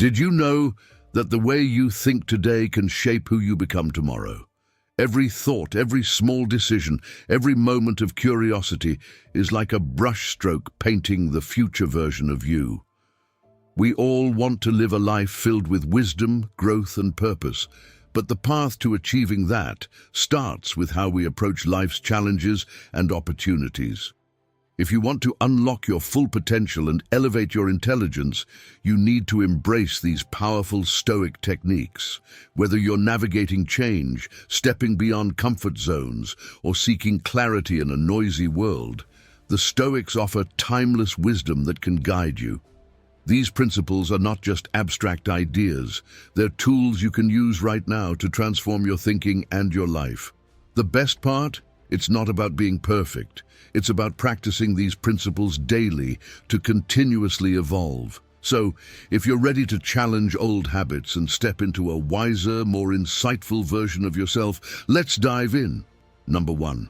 Did you know that the way you think today can shape who you become tomorrow? Every thought, every small decision, every moment of curiosity is like a brushstroke painting the future version of you. We all want to live a life filled with wisdom, growth, and purpose, but the path to achieving that starts with how we approach life's challenges and opportunities. If you want to unlock your full potential and elevate your intelligence, you need to embrace these powerful Stoic techniques. Whether you're navigating change, stepping beyond comfort zones, or seeking clarity in a noisy world, the Stoics offer timeless wisdom that can guide you. These principles are not just abstract ideas, they're tools you can use right now to transform your thinking and your life. The best part? It's not about being perfect. It's about practicing these principles daily to continuously evolve. So, if you're ready to challenge old habits and step into a wiser, more insightful version of yourself, let's dive in. Number 1.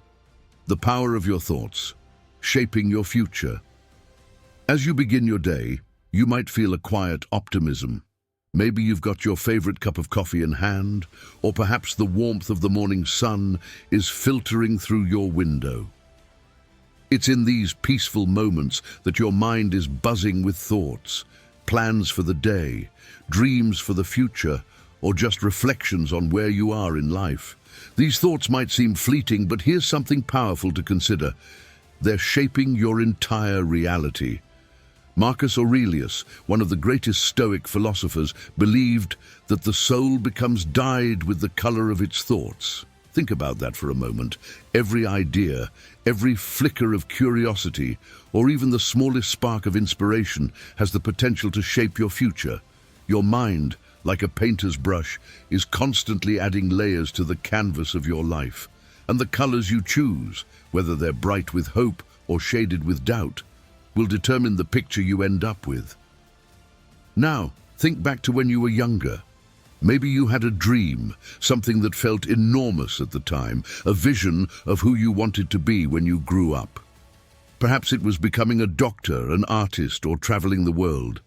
The power of your thoughts, shaping your future. As you begin your day, you might feel a quiet optimism. Maybe you've got your favorite cup of coffee in hand, or perhaps the warmth of the morning sun is filtering through your window. It's in these peaceful moments that your mind is buzzing with thoughts, plans for the day, dreams for the future, or just reflections on where you are in life. These thoughts might seem fleeting, but here's something powerful to consider. They're shaping your entire reality. Marcus Aurelius, one of the greatest Stoic philosophers, believed that the soul becomes dyed with the color of its thoughts. Think about that for a moment. Every idea, every flicker of curiosity, or even the smallest spark of inspiration has the potential to shape your future. Your mind, like a painter's brush, is constantly adding layers to the canvas of your life. And the colors you choose, whether they're bright with hope or shaded with doubt, will determine the picture you end up with. Now, think back to when you were younger. Maybe you had a dream, something that felt enormous at the time, a vision of who you wanted to be when you grew up. Perhaps it was becoming a doctor, an artist, or traveling the world.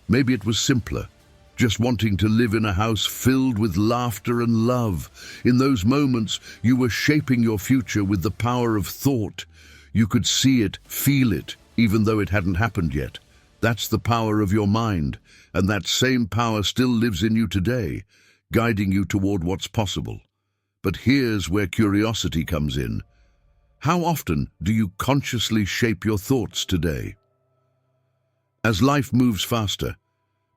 Maybe it was simpler, just wanting to live in a house filled with laughter and love. In those moments, you were shaping your future with the power of thought. You could see it, feel it, even though it hadn't happened yet. That's the power of your mind, and that same power still lives in you today, guiding you toward what's possible. But here's where curiosity comes in. How often do you consciously shape your thoughts today? As life moves faster,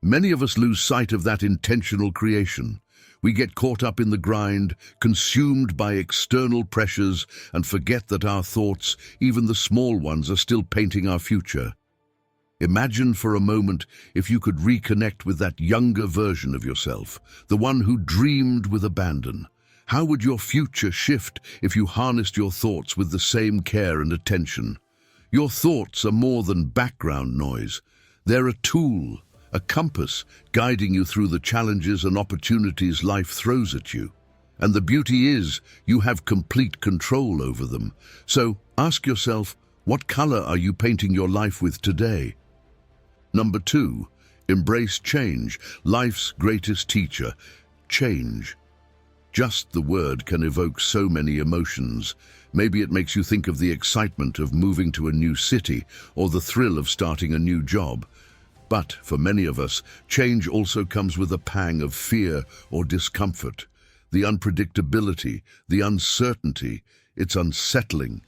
many of us lose sight of that intentional creation. We get caught up in the grind, consumed by external pressures, and forget that our thoughts, even the small ones, are still painting our future. Imagine for a moment if you could reconnect with that younger version of yourself, the one who dreamed with abandon. How would your future shift if you harnessed your thoughts with the same care and attention? Your thoughts are more than background noise. They're a tool, a compass guiding you through the challenges and opportunities life throws at you. And the beauty is, you have complete control over them. So ask yourself, what color are you painting your life with today? Number 2, embrace change, life's greatest teacher. Change. Just the word can evoke so many emotions. Maybe it makes you think of the excitement of moving to a new city or the thrill of starting a new job. But for many of us, change also comes with a pang of fear or discomfort. The unpredictability, the uncertainty, it's unsettling.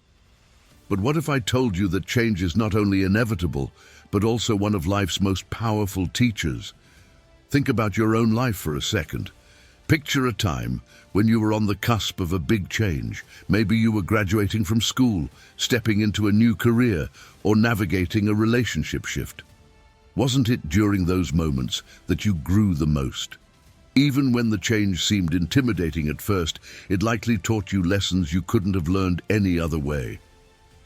But what if I told you that change is not only inevitable, but also one of life's most powerful teachers? Think about your own life for a second. Picture a time when you were on the cusp of a big change. Maybe you were graduating from school, stepping into a new career, or navigating a relationship shift. Wasn't it during those moments that you grew the most? Even when the change seemed intimidating at first, it likely taught you lessons you couldn't have learned any other way.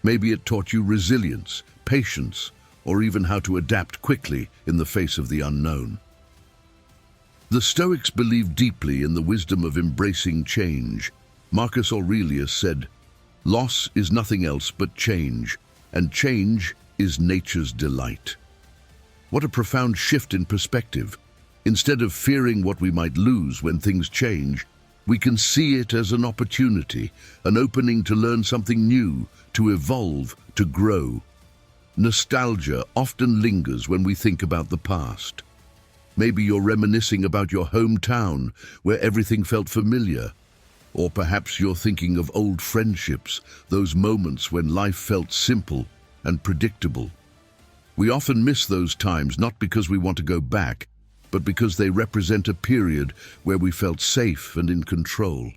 Maybe it taught you resilience, patience, or even how to adapt quickly in the face of the unknown. The Stoics believed deeply in the wisdom of embracing change. Marcus Aurelius said, "Loss is nothing else but change, and change is nature's delight." What a profound shift in perspective. Instead of fearing what we might lose when things change, we can see it as an opportunity, an opening to learn something new, to evolve, to grow. Nostalgia often lingers when we think about the past. Maybe you're reminiscing about your hometown, where everything felt familiar. Or perhaps you're thinking of old friendships, those moments when life felt simple and predictable. We often miss those times not because we want to go back, but because they represent a period where we felt safe and in control.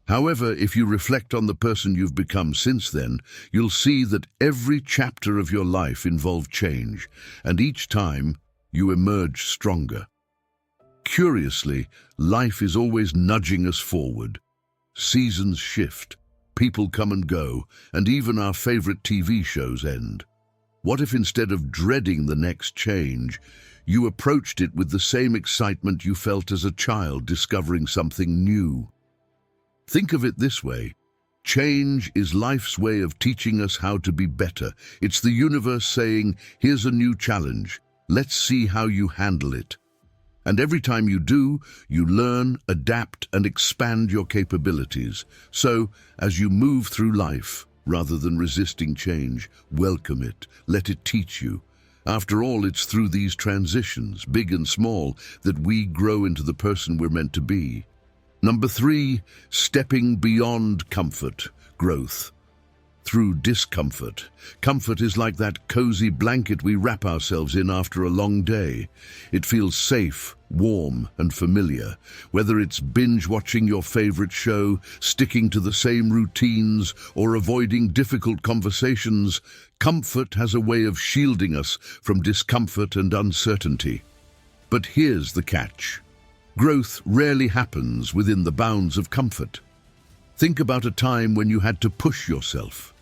However, if you reflect on the person you've become since then, you'll see that every chapter of your life involved change, and each time you emerge stronger. Curiously, life is always nudging us forward. Seasons shift, people come and go, and even our favorite TV shows end. What if instead of dreading the next change, you approached it with the same excitement you felt as a child discovering something new? Think of it this way. Change is life's way of teaching us how to be better. It's the universe saying, here's a new challenge. Let's see how you handle it. And every time you do, you learn, adapt, and expand your capabilities. So, as you move through life, rather than resisting change, welcome it, let it teach you. After all, it's through these transitions, big and small, that we grow into the person we're meant to be. Number 3, stepping beyond comfort, growth. Through discomfort. Comfort is like that cozy blanket we wrap ourselves in after a long day. It feels safe, warm, and familiar. Whether it's binge-watching your favorite show, sticking to the same routines, or avoiding difficult conversations, comfort has a way of shielding us from discomfort and uncertainty. But here's the catch. Growth rarely happens within the bounds of comfort. Think about a time when you had to push yourself.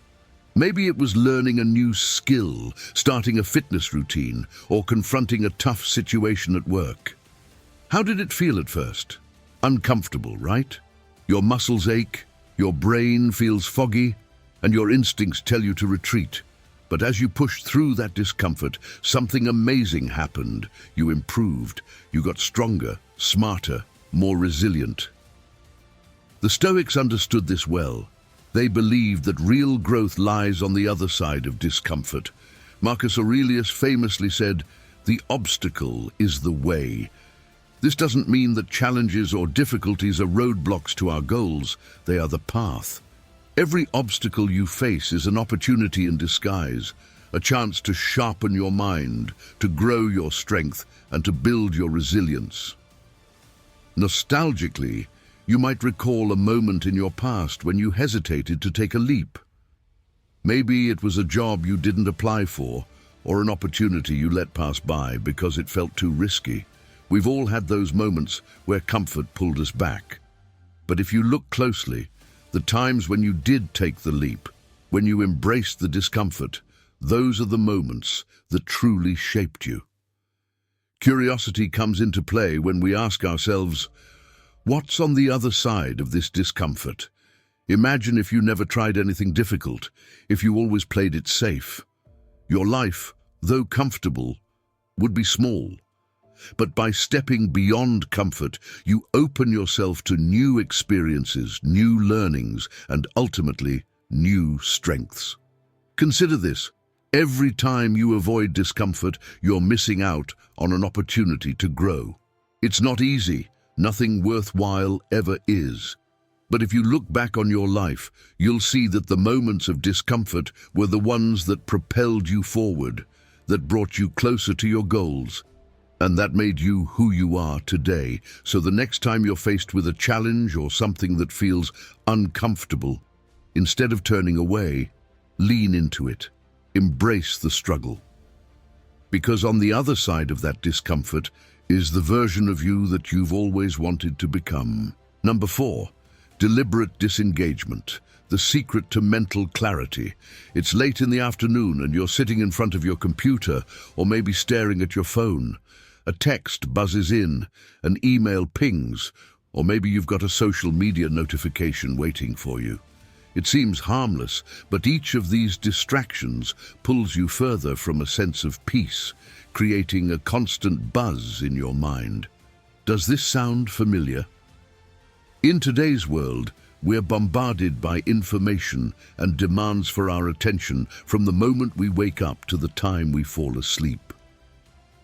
Maybe it was learning a new skill, starting a fitness routine, or confronting a tough situation at work. How did it feel at first? Uncomfortable, right? Your muscles ache, your brain feels foggy, and your instincts tell you to retreat. But as you pushed through that discomfort, something amazing happened. You improved. You got stronger, smarter, more resilient. The Stoics understood this well. They believed that real growth lies on the other side of discomfort. Marcus Aurelius famously said, "The obstacle is the way." This doesn't mean that challenges or difficulties are roadblocks to our goals. They are the path. Every obstacle you face is an opportunity in disguise, a chance to sharpen your mind, to grow your strength, and to build your resilience. Nostalgically, you might recall a moment in your past when you hesitated to take a leap. Maybe it was a job you didn't apply for, or an opportunity you let pass by because it felt too risky. We've all had those moments where comfort pulled us back. But if you look closely, the times when you did take the leap, when you embraced the discomfort, those are the moments that truly shaped you. Curiosity comes into play when we ask ourselves, what's on the other side of this discomfort? Imagine if you never tried anything difficult, if you always played it safe. Your life, though comfortable, would be small. But by stepping beyond comfort, you open yourself to new experiences, new learnings, and ultimately, new strengths. Consider this. Every time you avoid discomfort, you're missing out on an opportunity to grow. It's not easy. Nothing worthwhile ever is. But if you look back on your life, you'll see that the moments of discomfort were the ones that propelled you forward, that brought you closer to your goals, and that made you who you are today. So the next time you're faced with a challenge or something that feels uncomfortable, instead of turning away, lean into it. Embrace the struggle. Because on the other side of that discomfort is the version of you that you've always wanted to become. Number 4, deliberate disengagement, the secret to mental clarity. It's late in the afternoon and you're sitting in front of your computer or maybe staring at your phone. A text buzzes in, an email pings, or maybe you've got a social media notification waiting for you. It seems harmless, but each of these distractions pulls you further from a sense of peace, creating a constant buzz in your mind. Does this sound familiar? In today's world, we're bombarded by information and demands for our attention from the moment we wake up to the time we fall asleep.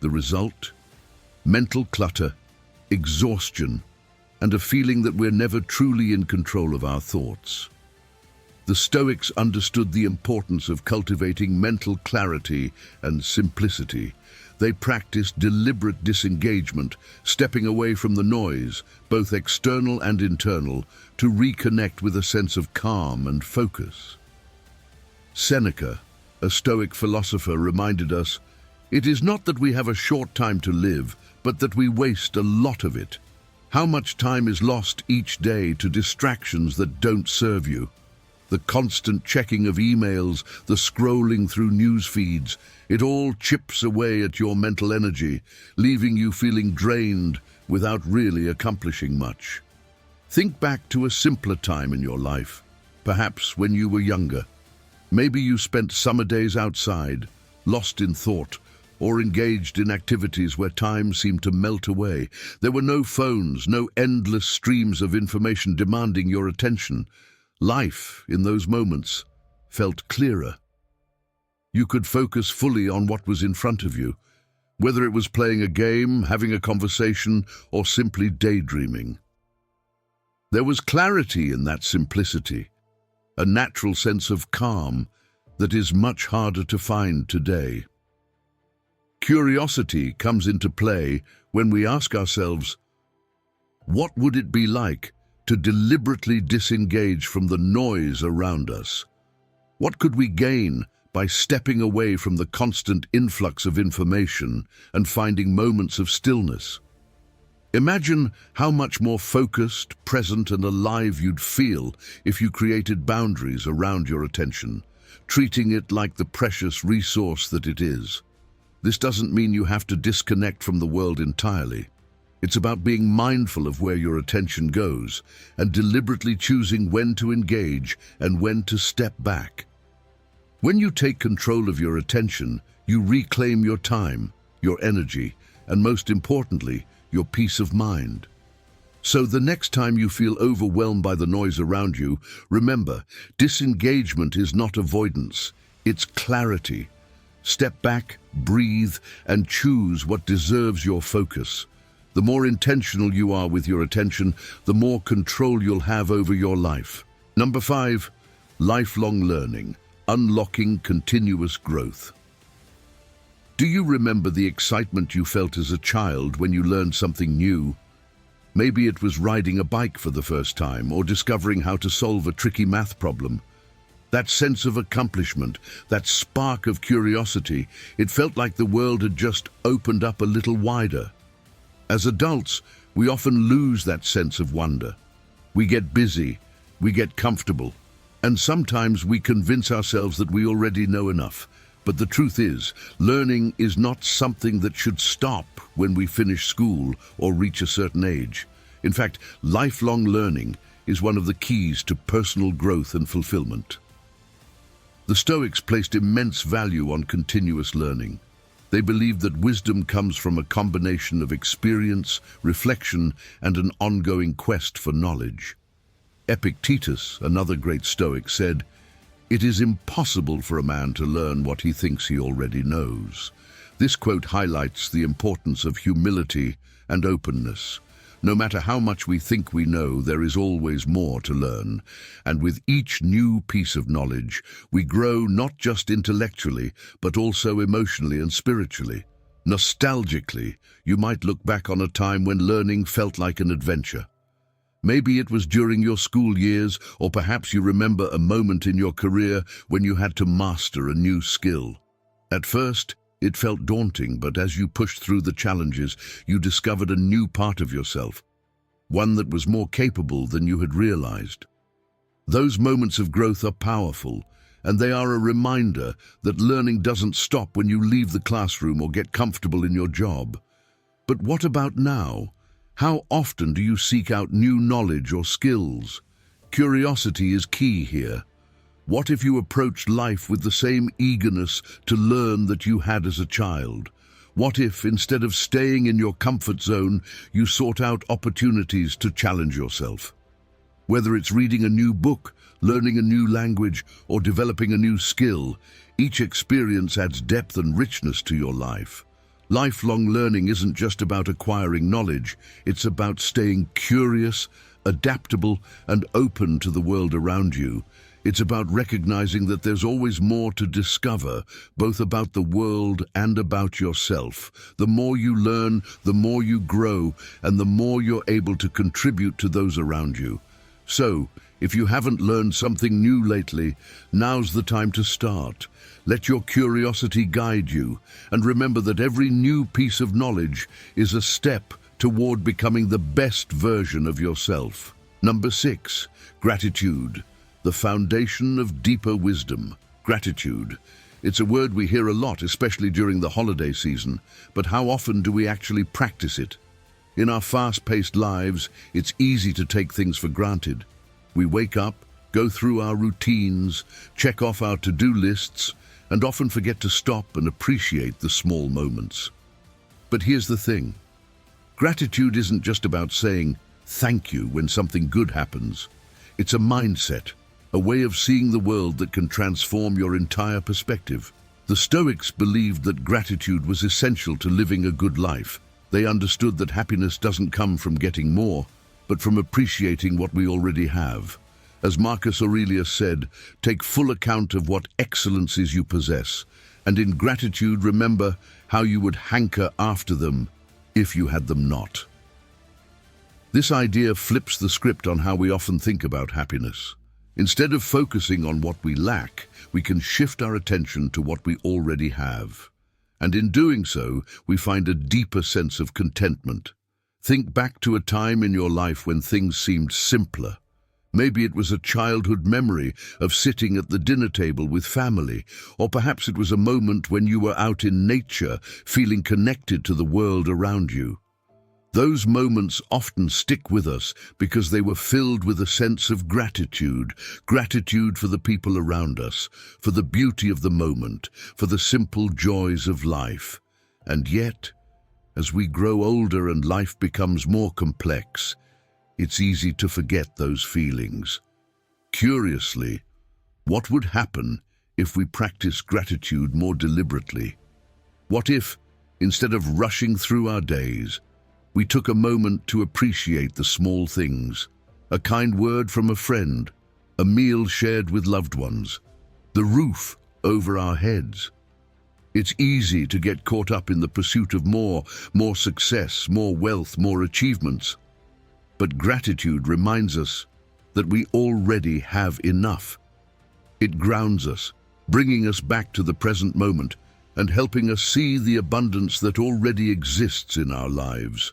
The result? Mental clutter, exhaustion, and a feeling that we're never truly in control of our thoughts. The Stoics understood the importance of cultivating mental clarity and simplicity. They practiced deliberate disengagement, stepping away from the noise, both external and internal, to reconnect with a sense of calm and focus. Seneca, a Stoic philosopher, reminded us, "It is not that we have a short time to live, but that we waste a lot of it. How much time is lost each day to distractions that don't serve you? The constant checking of emails, the scrolling through news feeds, it all chips away at your mental energy, leaving you feeling drained without really accomplishing much." Think back to a simpler time in your life, perhaps when you were younger. Maybe you spent summer days outside, lost in thought, or engaged in activities where time seemed to melt away. There were no phones, no endless streams of information demanding your attention. Life, in those moments, felt clearer. You could focus fully on what was in front of you, whether it was playing a game, having a conversation, or simply daydreaming. There was clarity in that simplicity, a natural sense of calm that is much harder to find today. Curiosity comes into play when we ask ourselves, what would it be like to deliberately disengage from the noise around us? What could we gain by stepping away from the constant influx of information and finding moments of stillness? Imagine how much more focused, present, and alive you'd feel if you created boundaries around your attention, treating it like the precious resource that it is. This doesn't mean you have to disconnect from the world entirely. It's about being mindful of where your attention goes and deliberately choosing when to engage and when to step back. When you take control of your attention, you reclaim your time, your energy, and most importantly, your peace of mind. So the next time you feel overwhelmed by the noise around you, remember, disengagement is not avoidance, it's clarity. Step back, breathe, and choose what deserves your focus. The more intentional you are with your attention, the more control you'll have over your life. Number 5, lifelong learning, unlocking continuous growth. Do you remember the excitement you felt as a child when you learned something new? Maybe it was riding a bike for the first time or discovering how to solve a tricky math problem. That sense of accomplishment, that spark of curiosity, it felt like the world had just opened up a little wider. As adults, we often lose that sense of wonder. We get busy, we get comfortable, and sometimes we convince ourselves that we already know enough. But the truth is, learning is not something that should stop when we finish school or reach a certain age. In fact, lifelong learning is one of the keys to personal growth and fulfillment. The Stoics placed immense value on continuous learning. They believed that wisdom comes from a combination of experience, reflection, and an ongoing quest for knowledge. Epictetus, another great Stoic, said, "It is impossible for a man to learn what he thinks he already knows." This quote highlights the importance of humility and openness. No matter how much we think we know, there is always more to learn. And with each new piece of knowledge, we grow not just intellectually, but also emotionally and spiritually. Nostalgically, you might look back on a time when learning felt like an adventure. Maybe it was during your school years, or perhaps you remember a moment in your career when you had to master a new skill. At first, it felt daunting, but as you pushed through the challenges, you discovered a new part of yourself, one that was more capable than you had realized. Those moments of growth are powerful, and they are a reminder that learning doesn't stop when you leave the classroom or get comfortable in your job. But what about now? How often do you seek out new knowledge or skills? Curiosity is key here. What if you approached life with the same eagerness to learn that you had as a child? What if, instead of staying in your comfort zone, you sought out opportunities to challenge yourself? Whether it's reading a new book, learning a new language, or developing a new skill, each experience adds depth and richness to your life. Lifelong learning isn't just about acquiring knowledge, it's about staying curious, adaptable, and open to the world around you. It's about recognizing that there's always more to discover, both about the world and about yourself. The more you learn, the more you grow, and the more you're able to contribute to those around you. So, if you haven't learned something new lately, now's the time to start. Let your curiosity guide you, and remember that every new piece of knowledge is a step toward becoming the best version of yourself. Number 6, gratitude, the foundation of deeper wisdom. Gratitude. It's a word we hear a lot, especially during the holiday season, but how often do we actually practice it? In our fast-paced lives, it's easy to take things for granted. We wake up, go through our routines, check off our to-do lists, and often forget to stop and appreciate the small moments. But here's the thing. Gratitude isn't just about saying thank you when something good happens. It's a mindset, a way of seeing the world that can transform your entire perspective. The Stoics believed that gratitude was essential to living a good life. They understood that happiness doesn't come from getting more, but from appreciating what we already have. As Marcus Aurelius said, take full account of what excellencies you possess, and in gratitude remember how you would hanker after them if you had them not. This idea flips the script on how we often think about happiness. Instead of focusing on what we lack, we can shift our attention to what we already have. And in doing so, we find a deeper sense of contentment. Think back to a time in your life when things seemed simpler. Maybe it was a childhood memory of sitting at the dinner table with family, or perhaps it was a moment when you were out in nature, feeling connected to the world around you. Those moments often stick with us because they were filled with a sense of gratitude for the people around us, for the beauty of the moment, for the simple joys of life. And yet, as we grow older and life becomes more complex, it's easy to forget those feelings. Curiously, what would happen if we practiced gratitude more deliberately? What if, instead of rushing through our days, we took a moment to appreciate the small things? A kind word from a friend, a meal shared with loved ones, the roof over our heads. It's easy to get caught up in the pursuit of more success, more wealth, more achievements. But gratitude reminds us that we already have enough. It grounds us, bringing us back to the present moment and helping us see the abundance that already exists in our lives.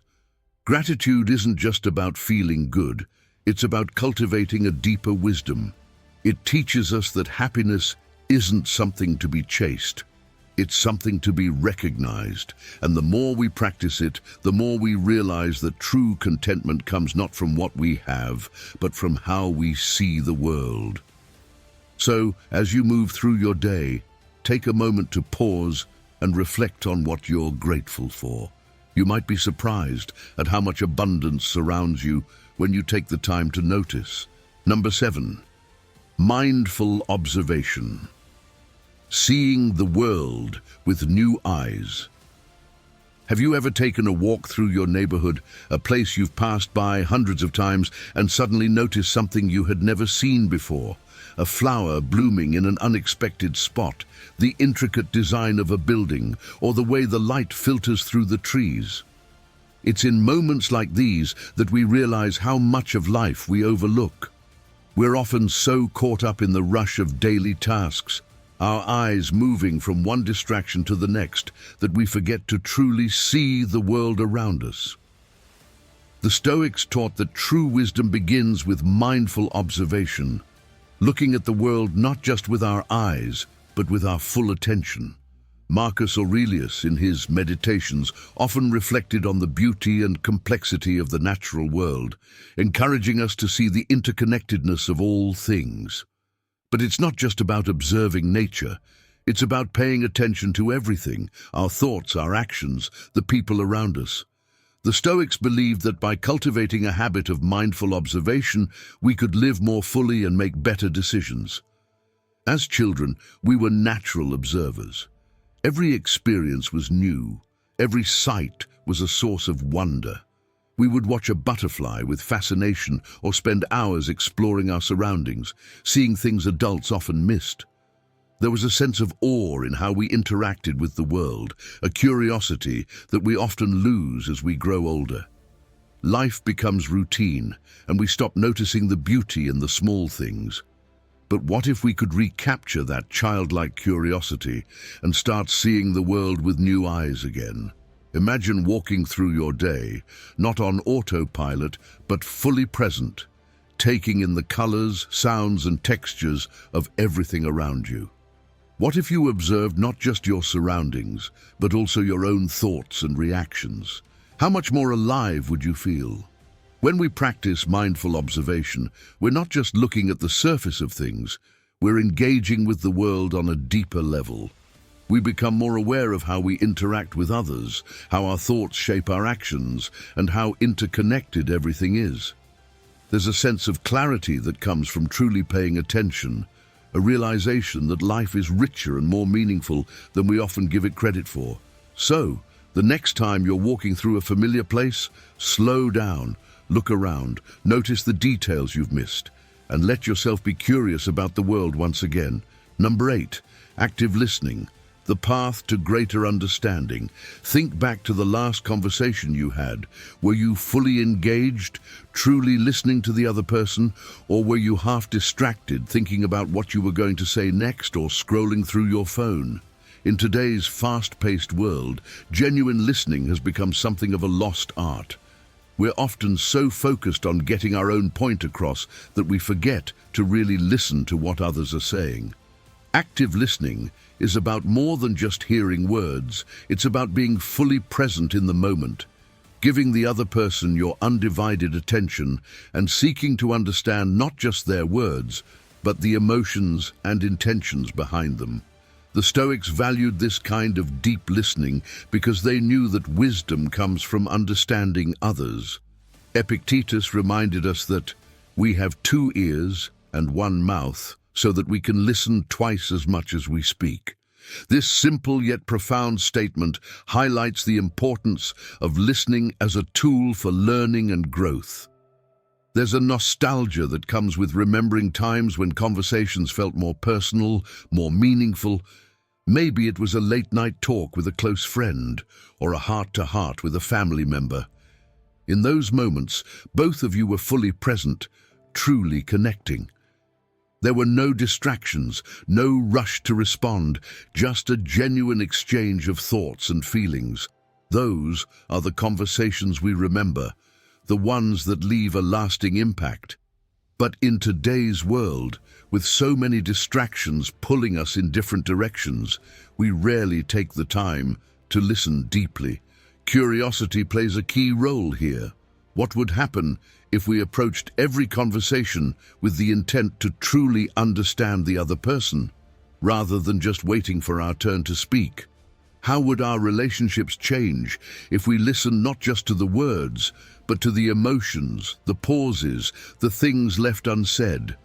Gratitude isn't just about feeling good, it's about cultivating a deeper wisdom. It teaches us that happiness isn't something to be chased. It's something to be recognized, and the more we practice it, the more we realize that true contentment comes not from what we have, but from how we see the world. So, as you move through your day, take a moment to pause and reflect on what you're grateful for. You might be surprised at how much abundance surrounds you when you take the time to notice. Number 7, mindful observation. Seeing the world with new eyes. Have you ever taken a walk through your neighborhood, a place you've passed by hundreds of times, and suddenly noticed something you had never seen before? A flower blooming in an unexpected spot, the intricate design of a building, or the way the light filters through the trees. It's in moments like these that we realize how much of life we overlook. We're often so caught up in the rush of daily tasks, our eyes moving from one distraction to the next, that we forget to truly see the world around us. The Stoics taught that true wisdom begins with mindful observation, looking at the world not just with our eyes, but with our full attention. Marcus Aurelius, in his Meditations, often reflected on the beauty and complexity of the natural world, encouraging us to see the interconnectedness of all things. But it's not just about observing nature, It's about paying attention to everything, our thoughts, our actions, the people around us. The Stoics believed that by cultivating a habit of mindful observation, we could live more fully and make better decisions. As children, we were natural observers. Every experience was new. Every sight was a source of wonder. We would watch a butterfly with fascination or spend hours exploring our surroundings, seeing things adults often missed. There was a sense of awe in how we interacted with the world, a curiosity that we often lose as we grow older. Life becomes routine, and we stop noticing the beauty in the small things. But what if we could recapture that childlike curiosity and start seeing the world with new eyes again? Imagine walking through your day, not on autopilot, but fully present, taking in the colors, sounds, and textures of everything around you. What if you observed not just your surroundings, but also your own thoughts and reactions? How much more alive would you feel? When we practice mindful observation, we're not just looking at the surface of things, we're engaging with the world on a deeper level. We become more aware of how we interact with others, how our thoughts shape our actions, and how interconnected everything is. There's a sense of clarity that comes from truly paying attention, a realization that life is richer and more meaningful than we often give it credit for. So, the next time you're walking through a familiar place, slow down, look around, notice the details you've missed, and let yourself be curious about the world once again. Number 8, active listening. The path to greater understanding. Think back to the last conversation you had. Were you fully engaged, truly listening to the other person, or were you half distracted, thinking about what you were going to say next or scrolling through your phone? In today's fast-paced world, genuine listening has become something of a lost art. We're often so focused on getting our own point across that we forget to really listen to what others are saying. Active listening is about more than just hearing words. It's about being fully present in the moment, giving the other person your undivided attention and seeking to understand not just their words, but the emotions and intentions behind them. The Stoics valued this kind of deep listening because they knew that wisdom comes from understanding others. Epictetus reminded us that we have 2 ears and 1 mouth, so that we can listen twice as much as we speak. This simple yet profound statement highlights the importance of listening as a tool for learning and growth. There's a nostalgia that comes with remembering times when conversations felt more personal, more meaningful. Maybe it was a late-night talk with a close friend, or a heart-to-heart with a family member. In those moments, both of you were fully present, truly connecting. There were no distractions, no rush to respond, just a genuine exchange of thoughts and feelings. Those are the conversations we remember, the ones that leave a lasting impact. But in today's world, with so many distractions pulling us in different directions, we rarely take the time to listen deeply. Curiosity plays a key role here. What would happen if we approached every conversation with the intent to truly understand the other person, rather than just waiting for our turn to speak? How would our relationships change if we listened not just to the words, but to the emotions, the pauses, the things left unsaid?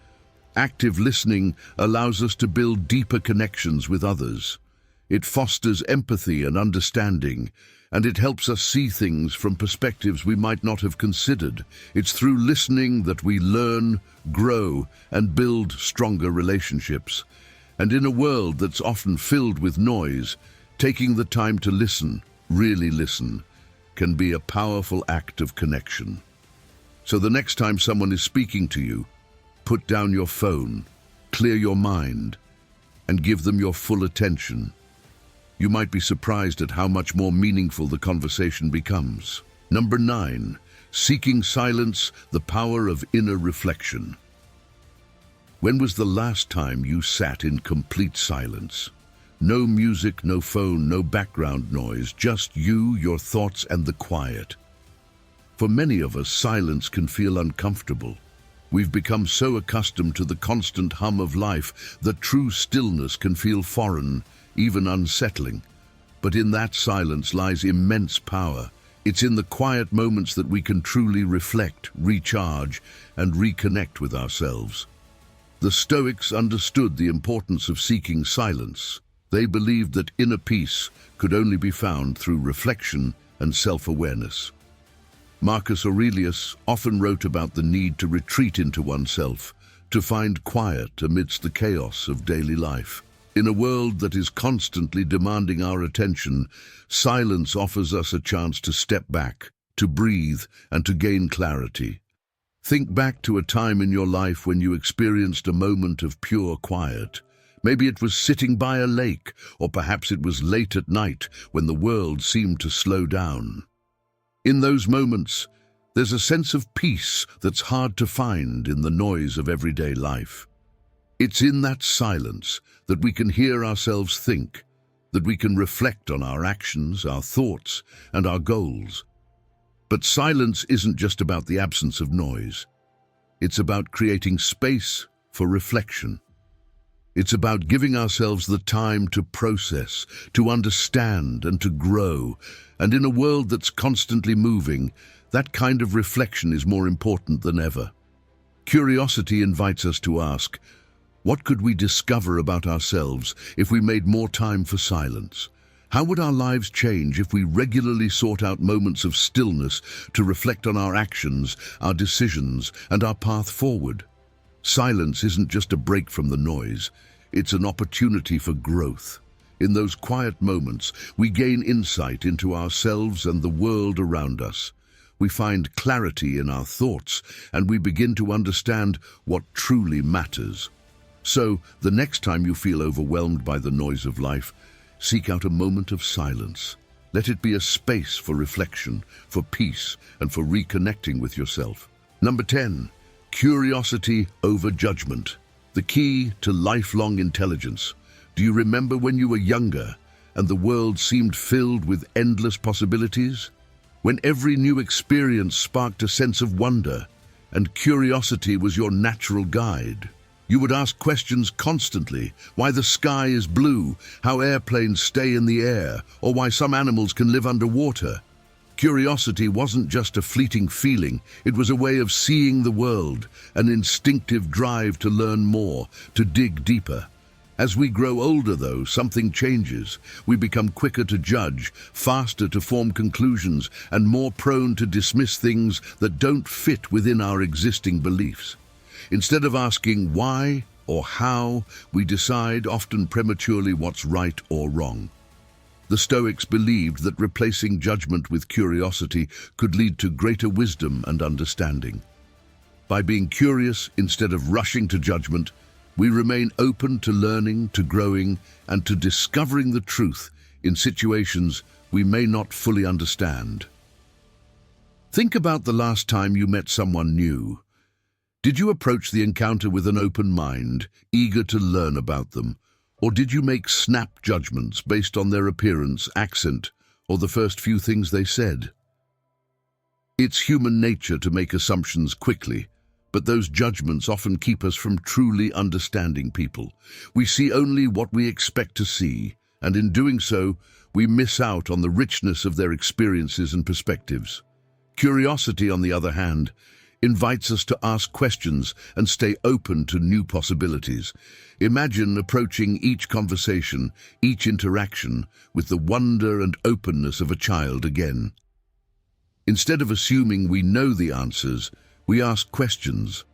Active listening allows us to build deeper connections with others. It fosters empathy and understanding, and it helps us see things from perspectives we might not have considered. It's through listening that we learn, grow, and build stronger relationships. And in a world that's often filled with noise, taking the time to listen, really listen, can be a powerful act of connection. So the next time someone is speaking to you, put down your phone, clear your mind, and give them your full attention. You might be surprised at how much more meaningful the conversation becomes. Number 9, seeking silence, the power of inner reflection. When was the last time you sat in complete silence? No music, no phone, no background noise, just you, your thoughts, and the quiet. For many of us, silence can feel uncomfortable. We've become so accustomed to the constant hum of life that true stillness can feel foreign, even unsettling. But in that silence lies immense power. It's in the quiet moments that we can truly reflect, recharge, and reconnect with ourselves. The Stoics understood the importance of seeking silence. They believed that inner peace could only be found through reflection and self-awareness. Marcus Aurelius often wrote about the need to retreat into oneself, to find quiet amidst the chaos of daily life. In a world that is constantly demanding our attention, silence offers us a chance to step back, to breathe, and to gain clarity. Think back to a time in your life when you experienced a moment of pure quiet. Maybe it was sitting by a lake, or perhaps it was late at night when the world seemed to slow down. In those moments, there's a sense of peace that's hard to find in the noise of everyday life. It's in that silence that we can hear ourselves think, that we can reflect on our actions, our thoughts, and our goals. But silence isn't just about the absence of noise. It's about creating space for reflection. It's about giving ourselves the time to process, to understand, and to grow. And in a world that's constantly moving, that kind of reflection is more important than ever. Curiosity invites us to ask, what could we discover about ourselves if we made more time for silence? How would our lives change if we regularly sought out moments of stillness to reflect on our actions, our decisions, and our path forward? Silence isn't just a break from the noise, it's an opportunity for growth. In those quiet moments, we gain insight into ourselves and the world around us. We find clarity in our thoughts, and we begin to understand what truly matters. So, the next time you feel overwhelmed by the noise of life, seek out a moment of silence. Let it be a space for reflection, for peace, and for reconnecting with yourself. Number 10. Curiosity over judgment. The key to lifelong intelligence. Do you remember when you were younger and the world seemed filled with endless possibilities? When every new experience sparked a sense of wonder and curiosity was your natural guide. You would ask questions constantly: why the sky is blue, how airplanes stay in the air, or why some animals can live underwater. Curiosity wasn't just a fleeting feeling, it was a way of seeing the world, an instinctive drive to learn more, to dig deeper. As we grow older, though, something changes. We become quicker to judge, faster to form conclusions, and more prone to dismiss things that don't fit within our existing beliefs. Instead of asking why or how, we decide, often prematurely, what's right or wrong. The Stoics believed that replacing judgment with curiosity could lead to greater wisdom and understanding. By being curious instead of rushing to judgment, we remain open to learning, to growing, and to discovering the truth in situations we may not fully understand. Think about the last time you met someone new. Did you approach the encounter with an open mind, eager to learn about them? Or did you make snap judgments based on their appearance, accent, or the first few things they said? It's human nature to make assumptions quickly, but those judgments often keep us from truly understanding people. We see only what we expect to see, and in doing so, we miss out on the richness of their experiences and perspectives. Curiosity, on the other hand, invites us to ask questions and stay open to new possibilities. Imagine approaching each conversation, each interaction, with the wonder and openness of a child again. Instead of assuming we know the answers, we ask questions.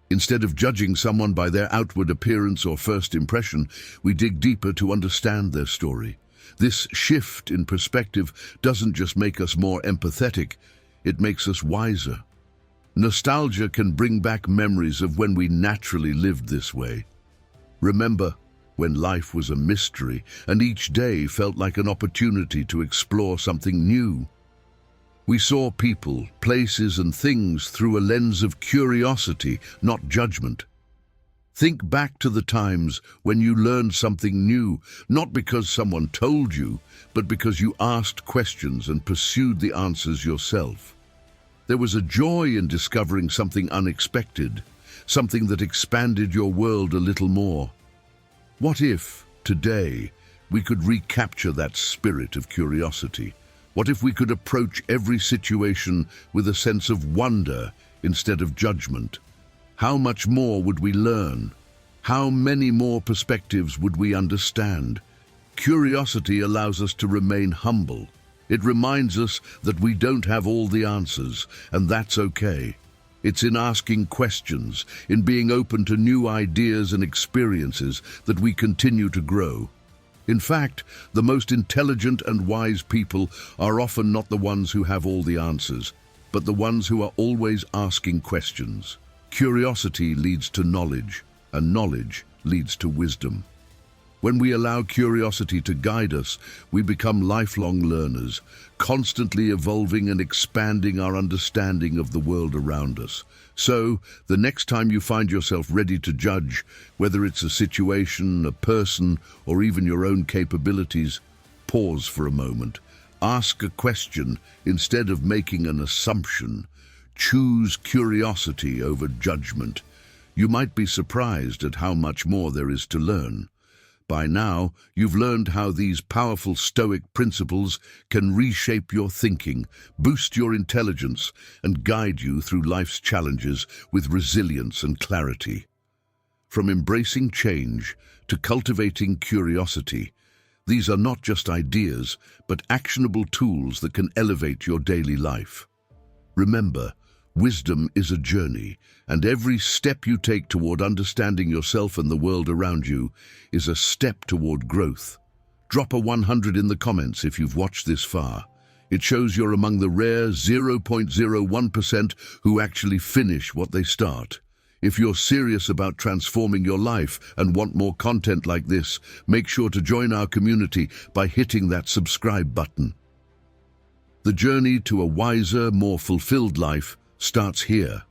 Instead of judging someone by their outward appearance or first impression, we dig deeper to understand their story. This shift in perspective doesn't just make us more empathetic, it makes us wiser. Nostalgia can bring back memories of when we naturally lived this way. Remember when life was a mystery and each day felt like an opportunity to explore something new. We saw people, places, and things through a lens of curiosity, not judgment. Think back to the times when you learned something new, not because someone told you, but because you asked questions and pursued the answers yourself. There was a joy in discovering something unexpected, something that expanded your world a little more? What if, today, we could recapture that spirit of curiosity? What if we could approach every situation with a sense of wonder instead of judgment? How much more would we learn? How many more perspectives would we understand? Curiosity allows us to remain humble. It reminds us that we don't have all the answers, and that's okay. It's in asking questions, in being open to new ideas and experiences that we continue to grow. In fact, the most intelligent and wise people are often not the ones who have all the answers, but the ones who are always asking questions. Curiosity leads to knowledge, and knowledge leads to wisdom. When we allow curiosity to guide us, we become lifelong learners, constantly evolving and expanding our understanding of the world around us. So, the next time you find yourself ready to judge, whether it's a situation, a person, or even your own capabilities, pause for a moment. Ask a question instead of making an assumption. Choose curiosity over judgment. You might be surprised at how much more there is to learn. By now, you've learned how these powerful Stoic principles can reshape your thinking, boost your intelligence, and guide you through life's challenges with resilience and clarity. From embracing change to cultivating curiosity, these are not just ideas, but actionable tools that can elevate your daily life. Remember, wisdom is a journey, and every step you take toward understanding yourself and the world around you is a step toward growth. Drop a 100 in the comments if you've watched this far. It shows you're among the rare 0.01% who actually finish what they start. If you're serious about transforming your life and want more content like this, make sure to join our community by hitting that subscribe button. The journey to a wiser, more fulfilled life starts here.